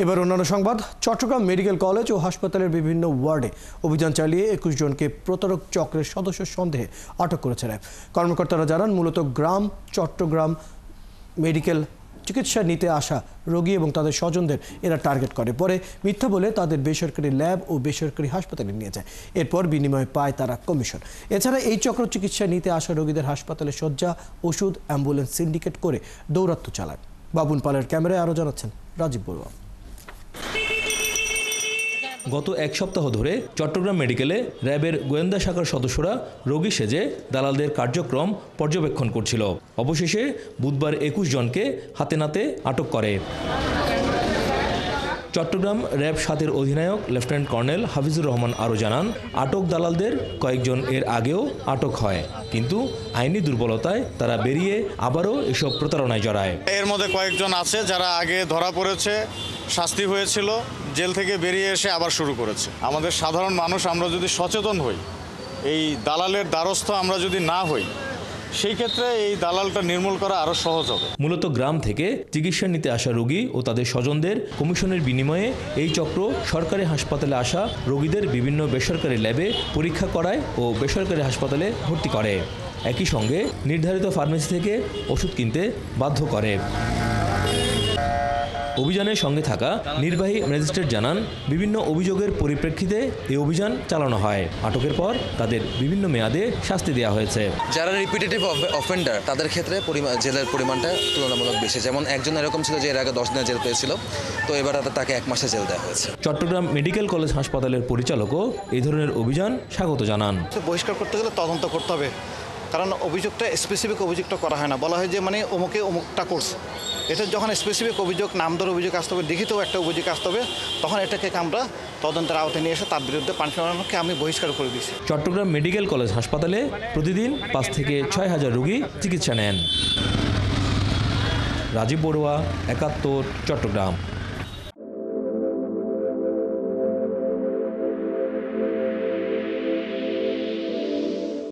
এবার অন্যান্য সংবাদ। চট্টগ্রাম মেডিকেল কলেজ ও হাসপাতালের বিভিন্ন ওয়ার্ডে অভিযান চালিয়ে ২১ জনকে প্রতারক চক্রের সদস্য সন্দেহে আটক করেছে র্যাব। কর্মকর্তারা জানান, মূলত চট্টগ্রাম মেডিকেল চিকিৎসা নিতে আসা রোগী এবং তাদের স্বজনদের এরা টার্গেট করে। পরে মিথ্যা বলে তাদের বেসরকারি ল্যাব ও বেসরকারি হাসপাতালে নিয়ে যায়। এরপর বিনিময়ে পায় তারা কমিশন। এছাড়া এই চক্র চিকিৎসা নিতে আসা রোগীদের হাসপাতালে শয্যা, ওষুধ, অ্যাম্বুলেন্স সিন্ডিকেট করে দৌরাত্ম্য চালায়। বাবুন পালের ক্যামেরায় আরও জানাচ্ছেন রাজীব বড়ুয়া। গত এক সপ্তাহ ধরে চট্টগ্রাম মেডিকেলে র্যাবের গোয়েন্দা শাখার সদস্যরা রোগী সেজে দালালদের কার্যক্রম পর্যবেক্ষণ করছিল। অবশেষে বুধবার ২১ জনকে হাতে নাতে আটক করে। চট্টগ্রাম র্যাব ৭-এর অধিনায়ক লেফটেন্যান্ট কর্নেল হাফিজুর রহমান আরও জানান, আটক দালালদের কয়েকজন এর আগেও আটক হয়, কিন্তু আইনি দুর্বলতায় তারা বেরিয়ে আবারও এসব প্রতারণায় জড়ায়। এর মধ্যে কয়েকজন আছে যারা আগে ধরা পড়েছে, শাস্তি হয়েছিল, জেল থেকে বেরিয়ে এসে আবার শুরু করেছে। আমাদের সাধারণ মানুষ আমরা যদি সচেতন হই, এই দালালের দ্বারস্থ আমরা যদি না হই, সেই ক্ষেত্রে এই দালালটা নির্মূল করা আরও সহজ হবে। মূলত গ্রাম থেকে চিকিৎসা নিতে আসা রোগী ও তাদের স্বজনদের কমিশনের বিনিময়ে এই চক্র সরকারি হাসপাতালে আসা রোগীদের বিভিন্ন বেসরকারি ল্যাবে পরীক্ষা করায় ও বেসরকারি হাসপাতালে ভর্তি করে। একই সঙ্গে নির্ধারিত ফার্মেসি থেকে ওষুধ কিনতে বাধ্য করে। অভিযানের সঙ্গে থাকা নির্বাহী ম্যাজিস্ট্রেট জানান, বিভিন্ন অভিযোগের পরিপ্রেক্ষিতে এই অভিযান চালানো হয়। আটকের পর তাদের বিভিন্ন মেয়াদে শাস্তি দেওয়া হয়েছে। যারা রিপিটেটিভ অফেন্ডার তাদের ক্ষেত্রে জেলের পরিমাণটা তুলনামূলক বেশি। যেমন একজন এরকম ছিল যে এর আগে 10 দিনের জেল পেয়েছিল, তো এবার তাকে 1 মাসে জেল দেওয়া হয়েছে। চট্টগ্রাম মেডিকেল কলেজ হাসপাতালের পরিচালকও এই ধরনের অভিযান স্বাগত জানান। বহিষ্কার করতে গেলে তদন্ত করতে হবে, কারণ অভিযোগটা স্পেসিফিক অভিযোগটা করা হয় না, বলা হয় যে মানে অমুকটা করছে। এটা যখন স্পেসিফিক অভিযোগ, নামদার অভিযোগ আসতে হবে, লিখিত একটা অভিযোগ আসতে হবে, তখন এটাকে আমরা তদন্তের আওতায় নিয়ে এসে তার বিরুদ্ধে পানিশমেন্টকে আমি বহিষ্কার করে দিয়েছি। চট্টগ্রাম মেডিকেল কলেজ হাসপাতালে প্রতিদিন ৫ থেকে ৬ হাজার রোগী চিকিৎসা নেন। রাজীব বড়ুয়া, ৭১, চট্টগ্রাম।